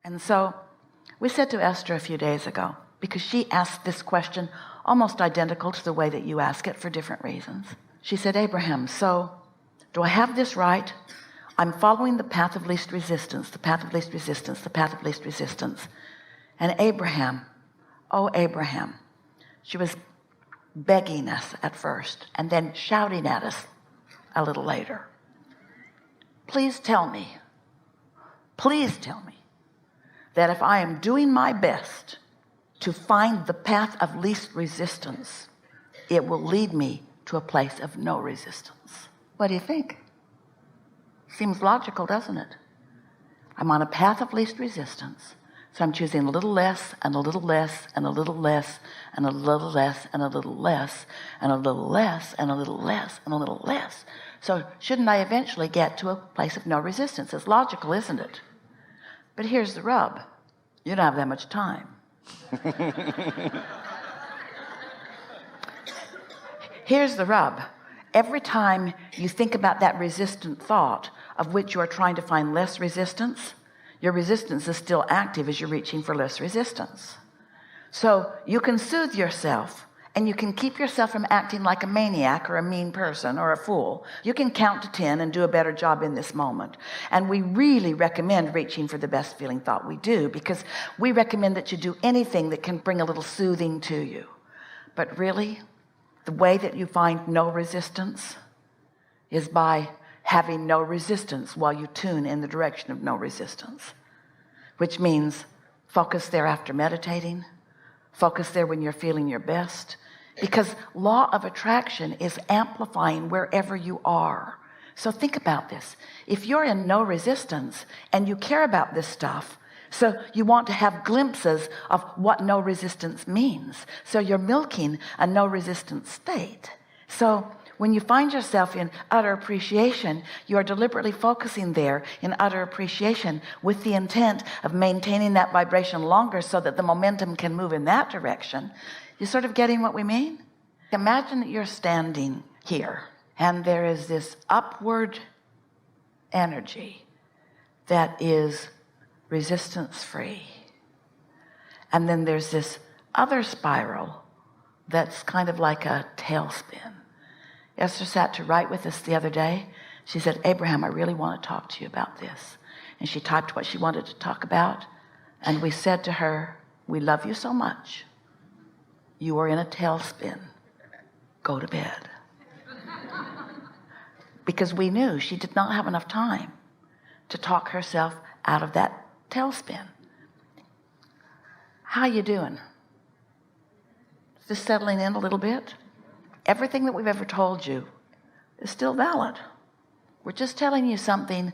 And so we said to Esther a few days ago, because she asked this question almost identical to the way that you ask it for different reasons. She said, Abraham, so do I have this right? I'm following the path of least resistance, the path of least resistance, the path of least resistance. And Abraham, oh Abraham, she was begging us at first and then shouting at us a little later. Please tell me that if I am doing my best to find the path of least resistance, it will lead me to a place of no resistance. What do you think? Seems logical, doesn't it? I'm on a path of least resistance, so I'm choosing a little less and a little less and a little less and a little less and a little less and a little less and a little less and a little less. So shouldn't I eventually get to a place of no resistance? It's logical, isn't it? But here's the rub. You don't have that much time. Here's the rub. Every time you think about that resistant thought of which you are trying to find less resistance, your resistance is still active as you're reaching for less resistance. So you can soothe yourself and you can keep yourself from acting like a maniac or a mean person or a fool. You can count to 10 and do a better job in this moment. And we really recommend reaching for the best feeling thought we do, because we recommend that you do anything that can bring a little soothing to you. But really, the way that you find no resistance is by having no resistance while you tune in the direction of no resistance, which means focus there after meditating, focus there when you're feeling your best, because law of attraction is amplifying wherever you are. So think about this. If you're in no resistance and you care about this stuff, so you want to have glimpses of what no resistance means. So you're milking a no resistance state. So when you find yourself in utter appreciation, you are deliberately focusing there in utter appreciation with the intent of maintaining that vibration longer so that the momentum can move in that direction. You sort of getting what we mean? Imagine that you're standing here and there is this upward energy that is resistance free. And then there's this other spiral that's kind of like a tailspin. Esther sat to write with us the other day. She said, Abraham, I really want to talk to you about this. And she typed what she wanted to talk about. And we said to her, we love you so much. You are in a tailspin. Go to bed. Because we knew she did not have enough time to talk herself out of that tailspin. How you doing? Just settling in a little bit? Everything that we've ever told you is still valid. We're just telling you something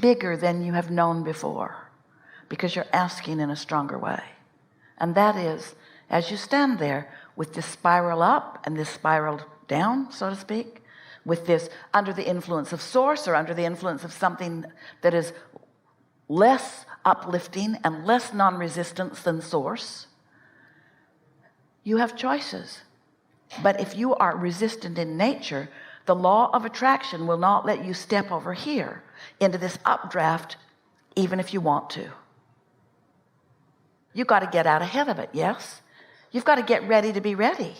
bigger than you have known before, because you're asking in a stronger way. And that is, as you stand there with this spiral up and this spiral down, so to speak, with this under the influence of source or under the influence of something that is less uplifting and less non-resistance than source, you have choices. But if you are resistant in nature, the law of attraction will not let you step over here into this updraft, even if you want to. You've got to get out ahead of it, yes? You've got to get ready to be ready.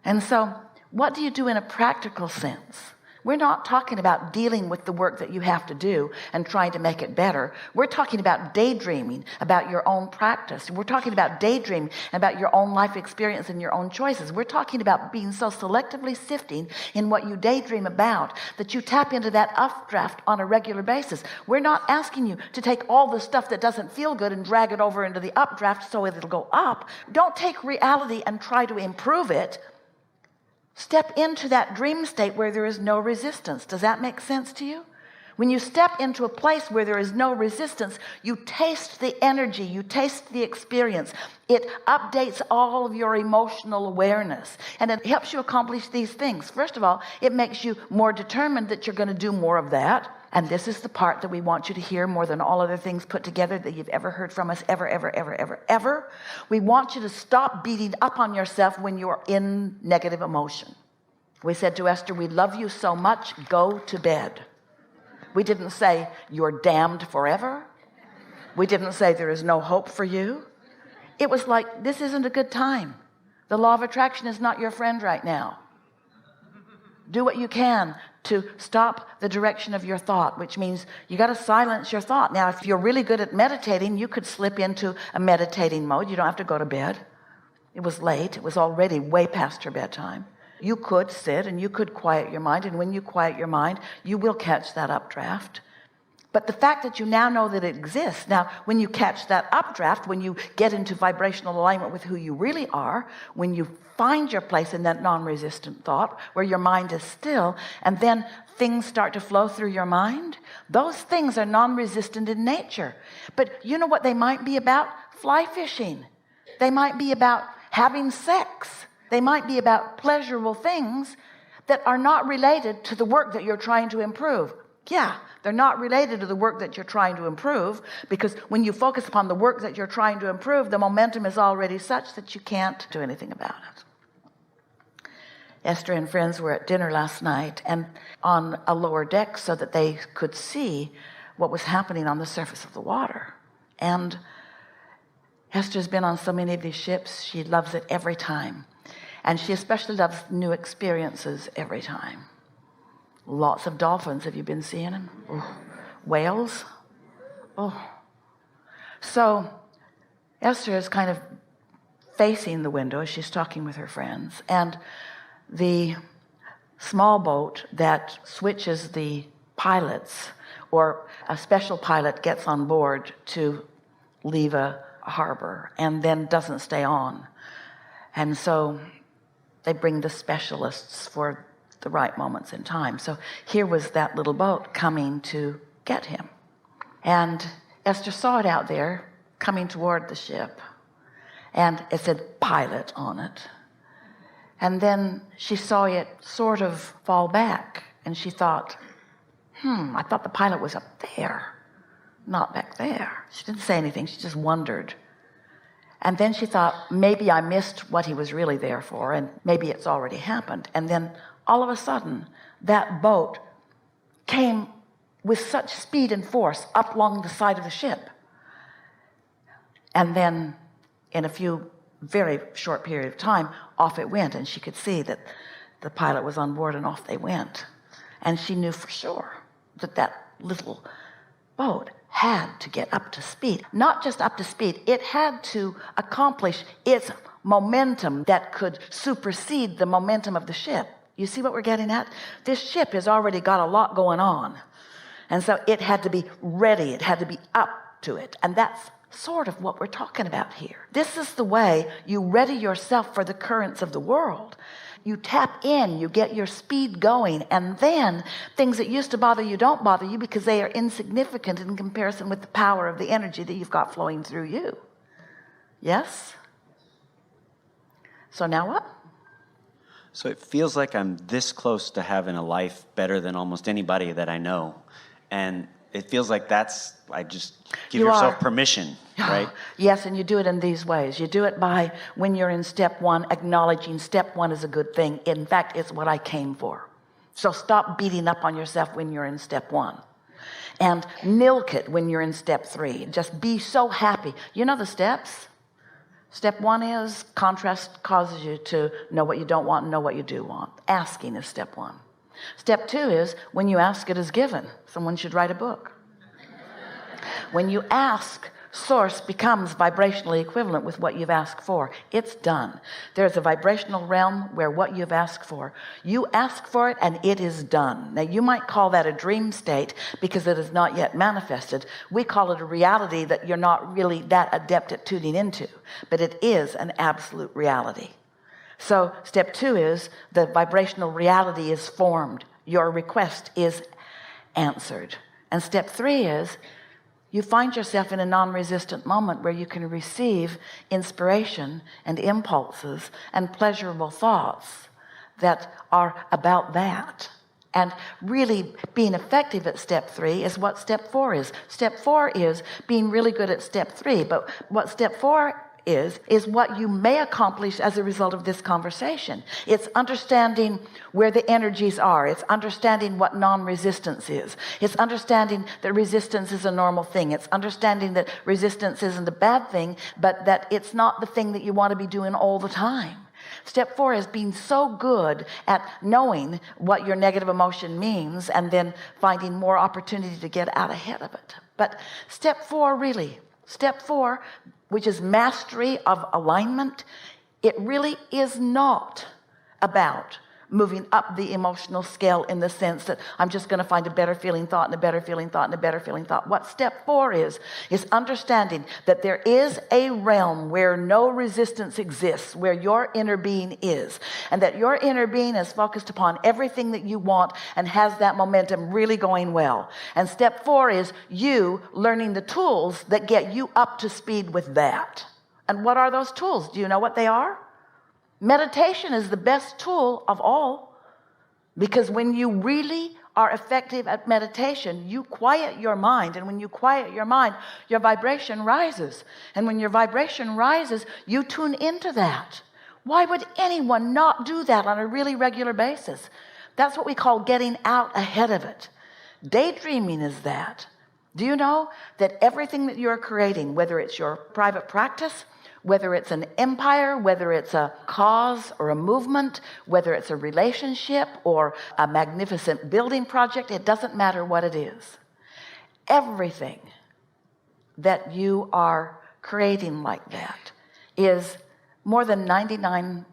And so, what do you do in a practical sense? We're not talking about dealing with the work that you have to do and trying to make it better. We're talking about daydreaming about your own practice. We're talking about daydreaming about your own life experience and your own choices. We're talking about being so selectively sifting in what you daydream about that you tap into that updraft on a regular basis. We're not asking you to take all the stuff that doesn't feel good and drag it over into the updraft so it'll go up. Don't take reality and try to improve it. Step into that dream state where there is no resistance. Does that make sense to you? When you step into a place where there is no resistance, you taste the energy, you taste the experience. It updates all of your emotional awareness, and it helps you accomplish these things. First of all, it makes you more determined that you're going to do more of that. And this is the part that we want you to hear more than all other things put together that you've ever heard from us, ever. We want you to stop beating up on yourself when you're in negative emotion. We said to Esther, we love you so much, go to bed. We didn't say you're damned forever. We didn't say there is no hope for you. It was like, this isn't a good time. The law of attraction is not your friend right now. Do what you can to stop the direction of your thought, which means you got to silence your thought. Now, if you're really good at meditating, you could slip into a meditating mode. You don't have to go to bed. It was late. It was already way past your bedtime. You could sit and you could quiet your mind. And when you quiet your mind, you will catch that updraft. But the fact that you now know that it exists, now when you catch that updraft, when you get into vibrational alignment with who you really are, when you find your place in that non-resistant thought where your mind is still, and then things start to flow through your mind, those things are non-resistant in nature. But you know what they might be about? Fly fishing. They might be about having sex. They might be about pleasurable things that are not related to the work that you're trying to improve. Yeah, they're not related to the work that you're trying to improve, because when you focus upon the work that you're trying to improve, the momentum is already such that you can't do anything about it. Esther and friends were at dinner last night and on a lower deck so that they could see what was happening on the surface of the water. And Esther's been on so many of these ships. She loves it every time. And she especially loves new experiences every time. Lots of dolphins. Have you been seeing them? Oh. Whales. Oh. So Esther is kind of facing the window as she's talking with her friends. And the small boat that switches the pilots, or a special pilot gets on board to leave a harbor and then doesn't stay on. And so they bring the specialists for the right moments in time. So here was that little boat coming to get him. And Esther saw it out there coming toward the ship. And it said pilot on it. And then she saw it sort of fall back. And she thought, I thought the pilot was up there, not back there. She didn't say anything. She just wondered. And then she thought, maybe I missed what he was really there for, and maybe it's already happened. And then all of a sudden, that boat came with such speed and force up along the side of the ship. And then in a few very short period of time, off it went, and she could see that the pilot was on board, and off they went. And she knew for sure that that little boat had to get up to speed. Not just up to speed, it had to accomplish its momentum that could supersede the momentum of the ship. You see what we're getting at? This ship has already got a lot going on. And so it had to be ready. It had to be up to it. And that's sort of what we're talking about here. This is the way you ready yourself for the currents of the world. You tap in, you get your speed going, and then things that used to bother you don't bother you because they are insignificant in comparison with the power of the energy that you've got flowing through you. Yes? So now what? So it feels like I'm this close to having a life better than almost anybody that I know. And it feels like I just give yourself permission, right? Yes, and you do it in these ways. You do it by, when you're in step one, acknowledging step one is a good thing. In fact, it's what I came for. So stop beating up on yourself when you're in step one. And milk it when you're in step three. Just be so happy. You know the steps? Step one is contrast causes you to know what you don't want and know what you do want. Asking is step one. Step two is when you ask, it is given. Someone should write a book. When you ask, source becomes vibrationally equivalent with what you've asked for. It's done. There's a vibrational realm where what you've asked for, you ask for it and it is done. Now you might call that a dream state because it is not yet manifested. We call it a reality that you're not really that adept at tuning into, but it is an absolute reality. So step two is the vibrational reality is formed. Your request is answered. And step three is you find yourself in a non-resistant moment where you can receive inspiration and impulses and pleasurable thoughts that are about that. And really being effective at step three is what step four is. Step four is being really good at step three. But what step four is what you may accomplish as a result of this conversation. It's understanding where the energies are. It's understanding what non-resistance is. It's understanding that resistance is a normal thing. It's understanding that resistance isn't a bad thing, but that it's not the thing that you want to be doing all the time. Step 4 is being so good at knowing what your negative emotion means and then finding more opportunity to get out ahead of it. But step 4, which is mastery of alignment, it really is not about moving up the emotional scale in the sense that I'm just going to find a better feeling thought and a better feeling thought and a better feeling thought. What step 4 is understanding that there is a realm where no resistance exists, where your inner being is, and that your inner being is focused upon everything that you want and has that momentum really going well. And step 4 is you learning the tools that get you up to speed with that. And what are those tools? Do you know what they are? Meditation is the best tool of all, because when you really are effective at meditation, you quiet your mind, and when you quiet your mind, your vibration rises, and when your vibration rises, you tune into that. Why would anyone not do that on a really regular basis? That's what we call getting out ahead of it. Daydreaming is that. Do you know that everything that you're creating, whether it's your private practice, whether it's an empire, whether it's a cause or a movement, whether it's a relationship or a magnificent building project, it doesn't matter what it is. Everything that you are creating like that is more than 99%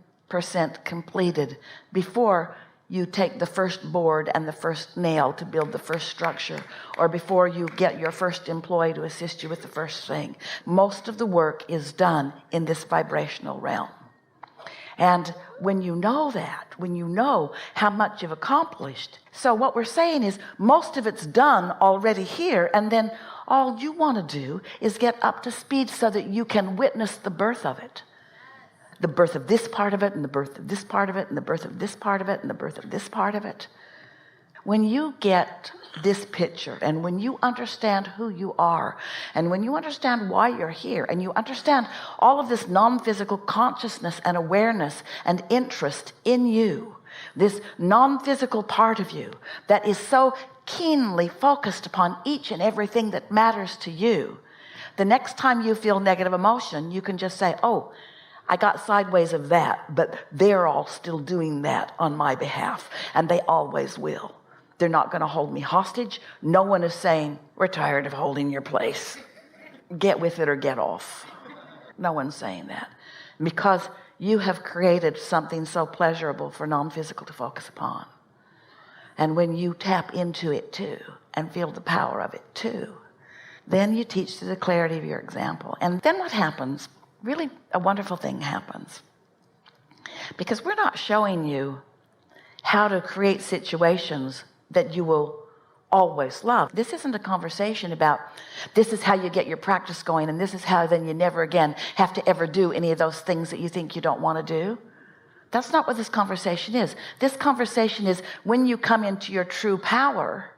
completed before you take the first board and the first nail to build the first structure, or before you get your first employee to assist you with the first thing. Most of the work is done in this vibrational realm. And when you know that, when you know how much you've accomplished, so what we're saying is most of it's done already here, and then all you want to do is get up to speed so that you can witness the birth of it. The birth of this part of it, and the birth of this part of it, and the birth of this part of it, and the birth of this part of it. When you get this picture, and when you understand who you are, and when you understand why you're here, and you understand all of this non-physical consciousness and awareness and interest in you, this non-physical part of you that is so keenly focused upon each and everything that matters to you, the next time you feel negative emotion, you can just say, oh, I got sideways of that, but they're all still doing that on my behalf, and they always will. They're not going to hold me hostage. No one is saying, we're tired of holding your place. Get with it or get off. No one's saying that, because you have created something so pleasurable for non-physical to focus upon. And when you tap into it too and feel the power of it too, then you teach through the clarity of your example. And then what happens? Really a wonderful thing happens, because we're not showing you how to create situations that you will always love. This isn't a conversation about this is how you get your practice going, and this is how then you never again have to ever do any of those things that you think you don't want to do. That's not what this conversation is. This conversation is when you come into your true power,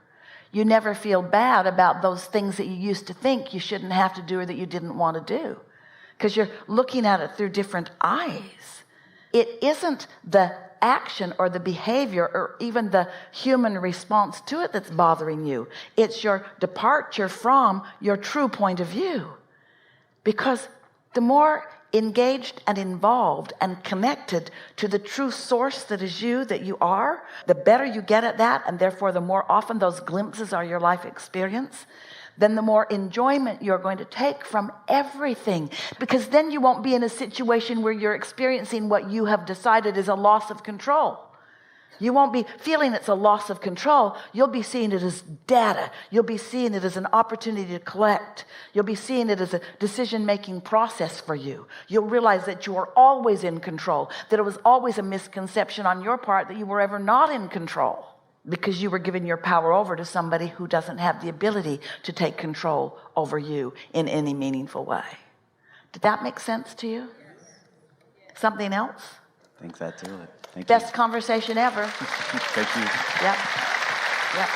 you never feel bad about those things that you used to think you shouldn't have to do or that you didn't want to do, because you're looking at it through different eyes. It isn't the action or the behavior or even the human response to it that's bothering you. It's your departure from your true point of view. Because the more engaged and involved and connected to the true source that is you, that you are, the better you get at that, and therefore the more often those glimpses are your life experience, then the more enjoyment you're going to take from everything, because then you won't be in a situation where you're experiencing what you have decided is a loss of control. You won't be feeling it's a loss of control. You'll be seeing it as data. You'll be seeing it as an opportunity to collect. You'll be seeing it as a decision-making process for you. You'll realize that you are always in control, that it was always a misconception on your part that you were ever not in control, because you were giving your power over to somebody who doesn't have the ability to take control over you in any meaningful way. Did that make sense to you? Something else? I think that too. Thank you. Best conversation ever. Thank you. Yep.